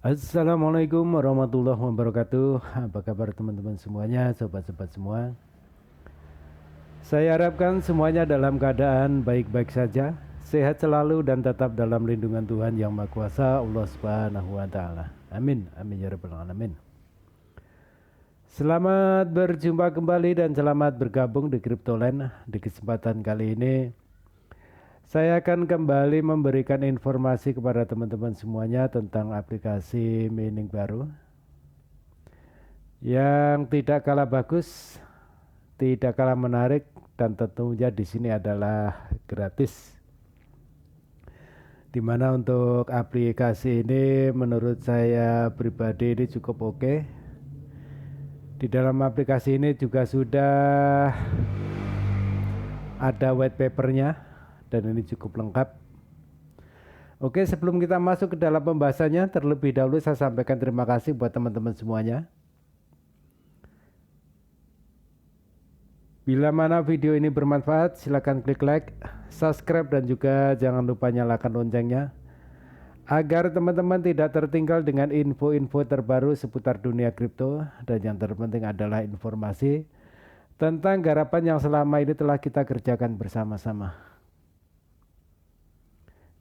Assalamualaikum warahmatullahi wabarakatuh. Apa kabar teman-teman semuanya, sobat-sobat semua? Saya harapkan semuanya dalam keadaan baik-baik saja, sehat selalu dan tetap dalam lindungan Tuhan Yang Maha Kuasa, Allah Subhanahu wa taala. Amin. Amin ya rabbal alamin. Selamat berjumpa kembali dan selamat bergabung di Cryptoland. Di kesempatan kali ini saya akan kembali memberikan informasi kepada teman-teman semuanya tentang aplikasi mining baru yang tidak kalah bagus, tidak kalah menarik, dan tentunya di sini adalah gratis. Dimana untuk aplikasi ini menurut saya pribadi ini cukup oke. Di dalam aplikasi ini juga sudah ada white papernya dan ini cukup lengkap. Oke, sebelum kita masuk ke dalam pembahasannya, terlebih dahulu saya sampaikan terima kasih buat teman-teman semuanya. Bila mana video ini bermanfaat, silakan klik like, subscribe, dan juga jangan lupa nyalakan loncengnya agar teman-teman tidak tertinggal dengan info-info terbaru seputar dunia kripto, dan yang terpenting adalah informasi tentang garapan yang selama ini telah kita kerjakan bersama-sama.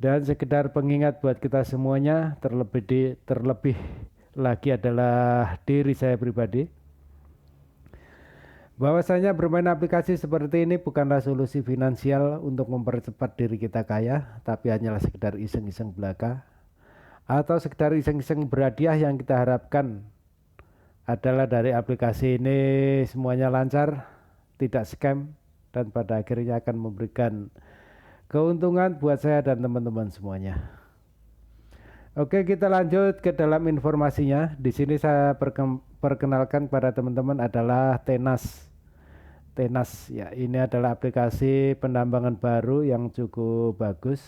Dan sekedar pengingat buat kita semuanya, terlebih lagi adalah diri saya pribadi, bahwasanya bermain aplikasi seperti ini bukanlah solusi finansial untuk mempercepat diri kita kaya, tapi hanyalah sekedar iseng-iseng belaka atau sekedar iseng-iseng berhadiah. Yang kita harapkan adalah dari aplikasi ini semuanya lancar, tidak scam, dan pada akhirnya akan memberikan keuntungan buat saya dan teman-teman semuanya. Oke, kita lanjut ke dalam informasinya. Di sini saya perkenalkan pada teman-teman adalah Tenas. Tenas ya, ini adalah aplikasi penambangan baru yang cukup bagus.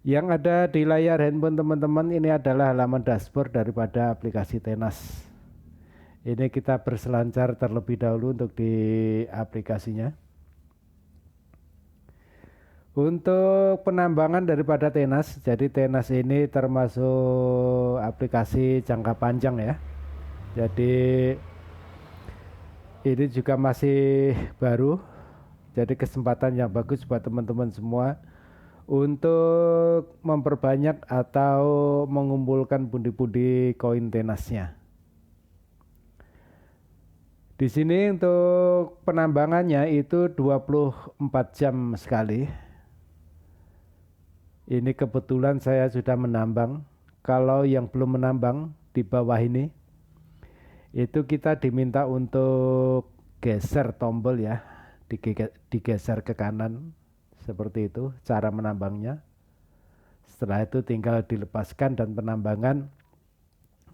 Yang ada di layar handphone teman-teman ini adalah halaman dashboard daripada aplikasi Tenas. Ini kita berselancar terlebih dahulu untuk di aplikasinya. Untuk penambangan daripada Tenas, jadi Tenas ini termasuk aplikasi jangka panjang ya. Jadi ini juga masih baru, jadi kesempatan yang bagus buat teman-teman semua untuk memperbanyak atau mengumpulkan pundi-pundi koin Tenasnya. Di sini untuk penambangannya itu 24 jam sekali. Ini kebetulan saya sudah menambang. Kalau yang belum menambang di bawah ini, itu kita diminta untuk geser tombol ya, digeser ke kanan seperti itu cara menambangnya. Setelah itu tinggal dilepaskan dan penambangan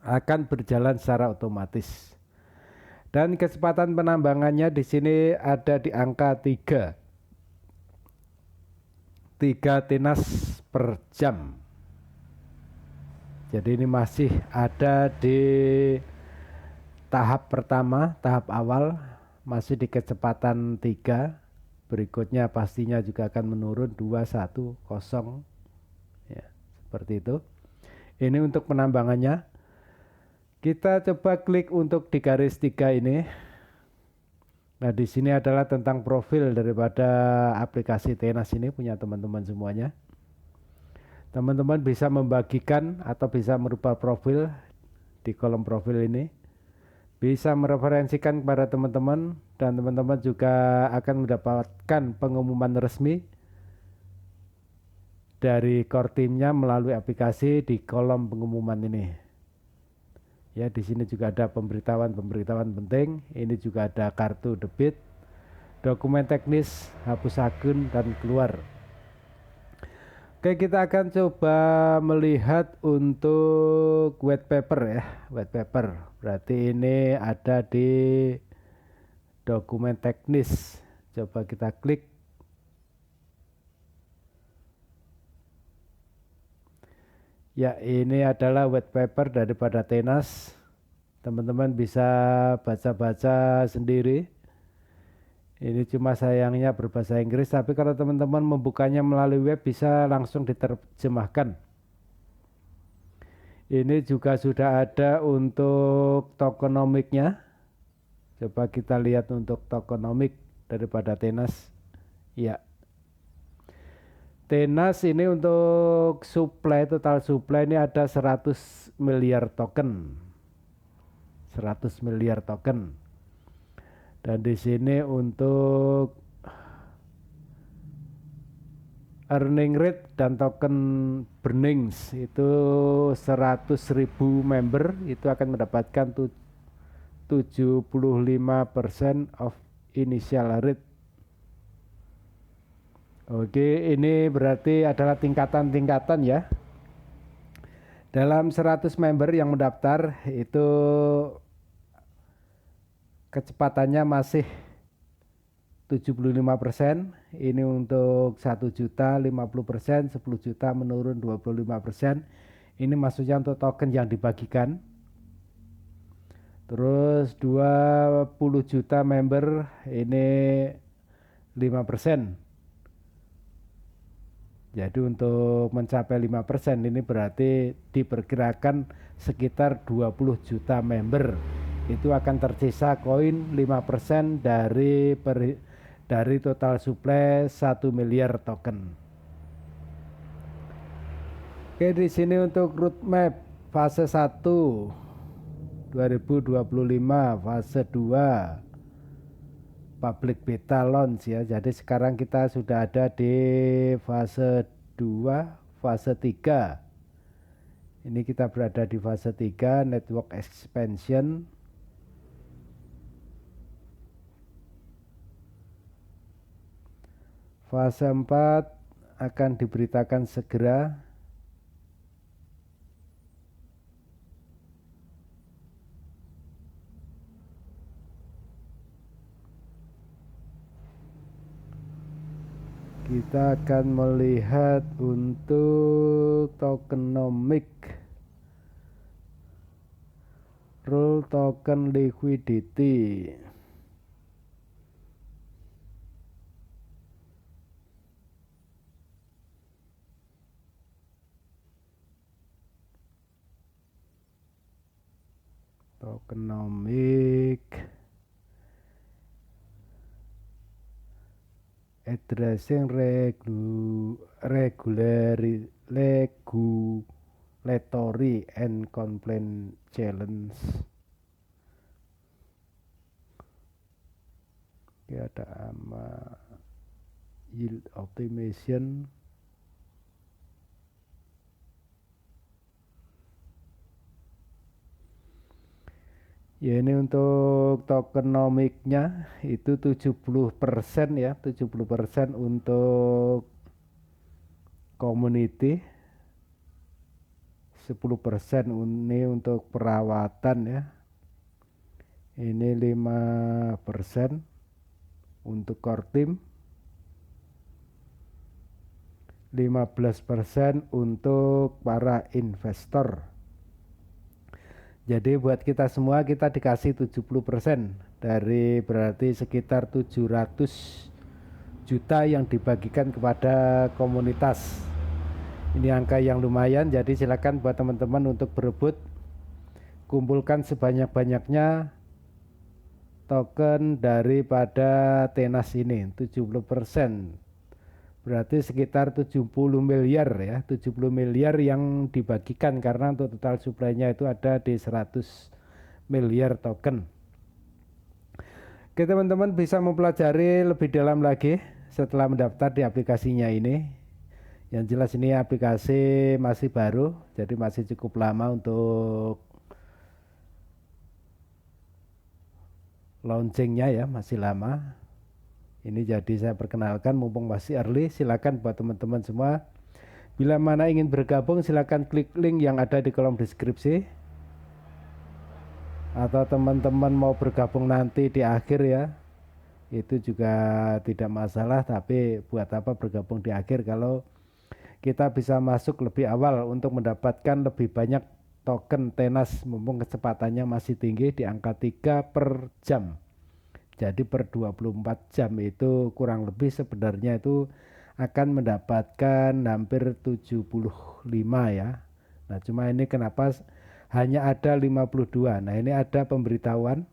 akan berjalan secara otomatis. Dan kecepatan penambangannya di sini ada di angka 3 tenas per jam. Jadi ini masih ada di tahap pertama, tahap awal, masih di kecepatan 3. Berikutnya pastinya juga akan menurun 2, 1, 0 ya, seperti itu. Ini untuk penambangannya. Kita coba klik untuk di garis 3 ini. Nah, di sini adalah tentang profil daripada aplikasi Tenas ini punya teman-teman semuanya. Teman-teman bisa membagikan atau bisa merubah profil di kolom profil ini. Bisa mereferensikan kepada teman-teman, dan teman-teman juga akan mendapatkan pengumuman resmi dari core teamnya melalui aplikasi di kolom pengumuman ini. Ya, di sini juga ada pemberitahuan penting. Ini juga ada kartu debit, dokumen teknis, hapus akun, dan keluar. Oke, kita akan coba melihat untuk white paper ya. White paper berarti ini ada di dokumen teknis. Coba kita klik. Ya, ini adalah white paper daripada Tenas. Teman-teman bisa baca-baca sendiri. Ini cuma sayangnya berbahasa Inggris, tapi kalau teman-teman membukanya melalui web bisa langsung diterjemahkan. Ini juga sudah ada untuk tokenomiknya. Coba kita lihat untuk tokenomik daripada Tenas. Ya, Tenas ini untuk supply, total supply ini ada 100 miliar token. 100 miliar token. Dan di sini untuk earning rate dan token burnings itu 100.000 member itu akan mendapatkan 75% of initial rate. Oke, ini berarti adalah tingkatan-tingkatan ya. Dalam 100 member yang mendaftar itu kecepatannya masih 75%. Ini untuk 1 juta 50%, 10 juta menurun 25%. Ini maksudnya untuk token yang dibagikan. Terus 20 juta member ini 5%. Jadi untuk mencapai 5% ini berarti diperkirakan sekitar 20 juta member. Itu akan tersisa koin 5% dari total supply 1 miliar token. Oke, di sini untuk roadmap fase 1 2025, fase 2 public beta launch ya. Jadi sekarang kita sudah ada di fase 2, fase 3. Ini kita berada di fase 3 network expansion. Fase 4 akan diberitakan segera. Kita akan melihat untuk tokenomic, rule token liquidity. Tokenomic addressing regulatory and complaint challenge. Oke, ada yield optimization. Ya, ini untuk tokenomiknya itu 70% ya, 70% untuk community, 10% ini untuk perawatan ya. Ini 5% untuk core team, 15% untuk para investor. Jadi buat kita semua kita dikasih 70% dari berarti sekitar 700 juta yang dibagikan kepada komunitas. Ini angka yang lumayan, jadi silakan buat teman-teman untuk berebut, kumpulkan sebanyak-banyaknya token daripada Tenas ini. 70% berarti sekitar 70 miliar ya, 70 miliar yang dibagikan karena untuk total supply-nya itu ada di 100 miliar token. Oke, teman-teman bisa mempelajari lebih dalam lagi setelah mendaftar di aplikasinya ini. Yang jelas ini aplikasi masih baru, jadi masih cukup lama untuk launchingnya ya, masih lama. Ini jadi saya perkenalkan mumpung masih early, silakan buat teman-teman semua. Bila mana ingin bergabung silakan klik link yang ada di kolom deskripsi. Atau teman-teman mau bergabung nanti di akhir ya, itu juga tidak masalah, tapi buat apa bergabung di akhir kalau kita bisa masuk lebih awal untuk mendapatkan lebih banyak token Tenas mumpung kecepatannya masih tinggi di angka 3 per jam. Jadi per 24 jam itu kurang lebih sebenarnya itu akan mendapatkan hampir 75 ya, Nah, cuma ini kenapa hanya ada 52. Nah, ini ada pemberitahuan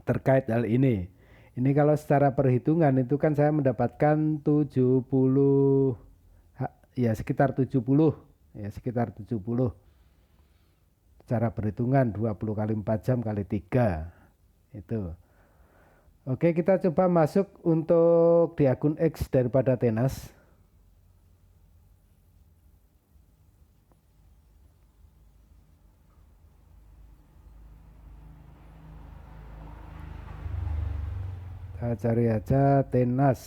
terkait hal ini. Ini kalau secara perhitungan itu kan saya mendapatkan 70, ya sekitar 70, ya sekitar 70. Secara perhitungan 20 kali 4 jam kali 3 itu. Oke, kita coba masuk untuk di akun X daripada Tenas. Kita cari aja Tenas.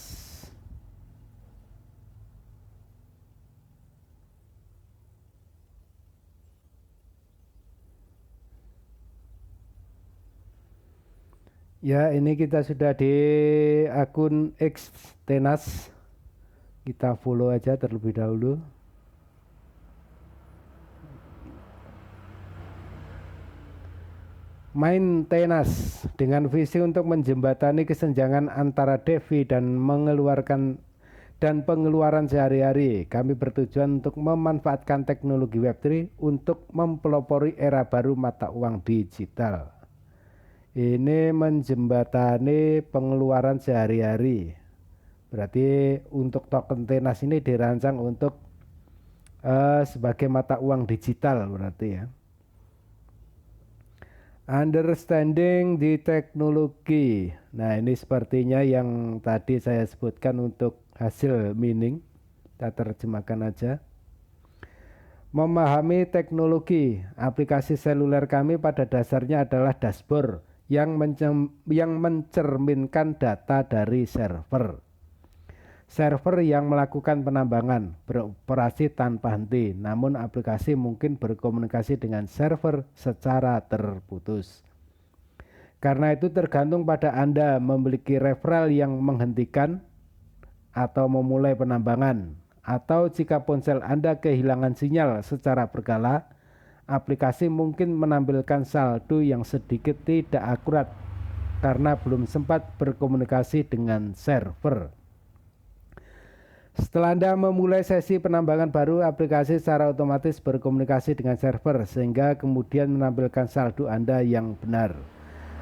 Ya, ini kita sudah di akun X Tenas. Kita follow aja terlebih dahulu. Main Tenas dengan visi untuk menjembatani kesenjangan antara DeFi dan pengeluaran sehari-hari. Kami bertujuan untuk memanfaatkan teknologi Web3 untuk mempelopori era baru mata uang digital. Ini menjembatani pengeluaran sehari-hari. Berarti untuk token Tenas ini dirancang untuk sebagai mata uang digital berarti ya. Understanding di teknologi. Nah, ini sepertinya yang tadi saya sebutkan untuk hasil mining. Kita terjemahkan aja. Memahami teknologi. Aplikasi seluler kami pada dasarnya adalah dashboard yang mencerminkan data dari server. Server yang melakukan penambangan beroperasi tanpa henti, namun aplikasi mungkin berkomunikasi dengan server secara terputus. Karena itu tergantung pada Anda memiliki referral yang menghentikan atau memulai penambangan, atau jika ponsel Anda kehilangan sinyal secara berkala, aplikasi mungkin menampilkan saldo yang sedikit tidak akurat karena belum sempat berkomunikasi dengan server. Setelah Anda memulai sesi penambangan baru, aplikasi secara otomatis berkomunikasi dengan server sehingga kemudian menampilkan saldo Anda yang benar.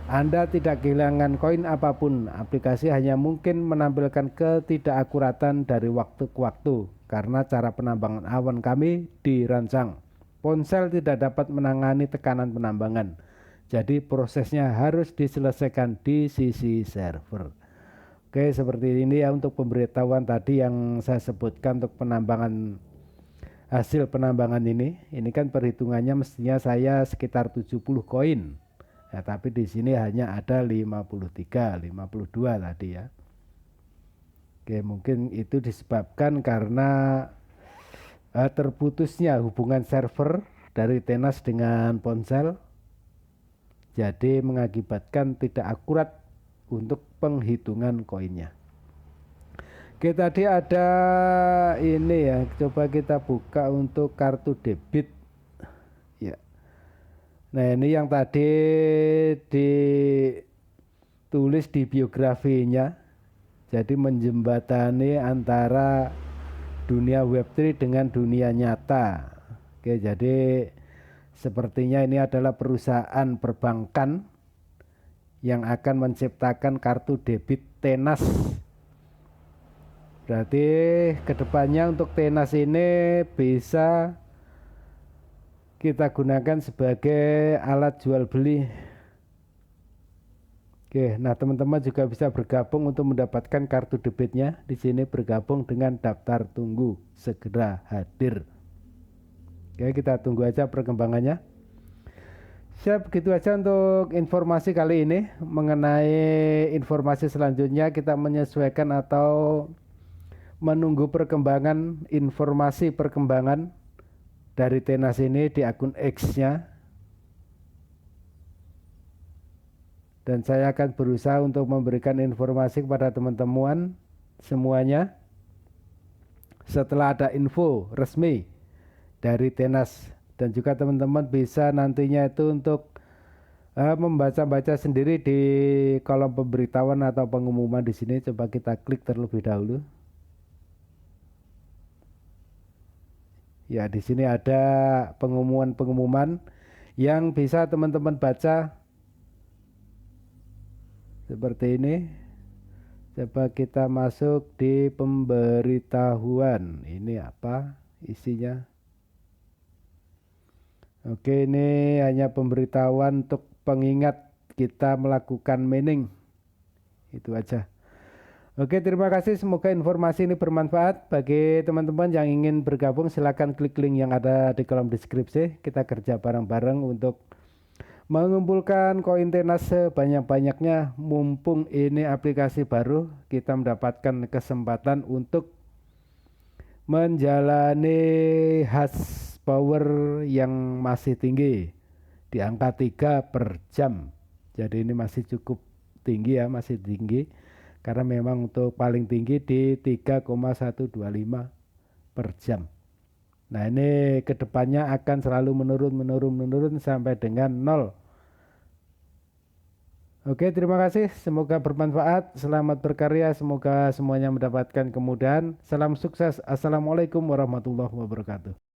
Anda tidak kehilangan koin apapun, aplikasi hanya mungkin menampilkan ketidakakuratan dari waktu ke waktu karena cara penambangan awan kami dirancang. Ponsel tidak dapat menangani tekanan penambangan, jadi prosesnya harus diselesaikan di sisi server. Oke, seperti ini ya untuk pemberitahuan tadi yang saya sebutkan untuk penambangan hasil penambangan ini. Ini kan perhitungannya mestinya saya sekitar 70 koin. Ya, tapi di sini hanya ada 53, 52 tadi ya. Oke, mungkin itu disebabkan karena terputusnya hubungan server dari Tenas dengan ponsel. Jadi mengakibatkan tidak akurat untuk penghitungan koinnya. Oke, tadi ada ini ya, coba kita buka untuk kartu debit ya. Nah, ini yang tadi ditulis di biografinya, jadi menjembatani antara dunia Web3 dengan dunia nyata. Oke, jadi sepertinya ini adalah perusahaan perbankan yang akan menciptakan kartu debit Tenas. Berarti kedepannya untuk Tenas ini bisa kita gunakan sebagai alat jual beli. Oke, nah teman-teman juga bisa bergabung untuk mendapatkan kartu debitnya. Di sini bergabung dengan daftar tunggu, segera hadir. Oke, kita tunggu aja perkembangannya. Siap, begitu aja untuk informasi kali ini. Mengenai informasi selanjutnya kita menyesuaikan atau menunggu perkembangan informasi perkembangan dari Tenas ini di akun X-nya. Dan saya akan berusaha untuk memberikan informasi kepada teman-teman semuanya setelah ada info resmi dari Tenas. Dan juga teman-teman bisa nantinya itu untuk membaca-baca sendiri di kolom pemberitahuan atau pengumuman di sini. Coba kita klik terlebih dahulu. Ya, di sini ada pengumuman-pengumuman yang bisa teman-teman baca seperti ini. Coba kita masuk di pemberitahuan. Ini apa isinya? Oke, ini hanya pemberitahuan untuk pengingat kita melakukan mining. Itu aja. Oke, terima kasih. Semoga informasi ini bermanfaat. Bagi teman-teman yang ingin bergabung, silakan klik link yang ada di kolom deskripsi. Kita kerja bareng-bareng untuk mengumpulkan koin tenas sebanyak-banyaknya. Mumpung ini aplikasi baru, kita mendapatkan kesempatan untuk menjalani hash power yang masih tinggi di angka 3 per jam. Jadi ini masih cukup tinggi ya, masih tinggi karena memang untuk paling tinggi di 3,125 per jam. Nah, ini kedepannya akan selalu menurun sampai dengan 0. Oke, terima kasih. Semoga bermanfaat. Selamat berkarya. Semoga semuanya mendapatkan kemudahan. Salam sukses. Assalamualaikum warahmatullahi wabarakatuh.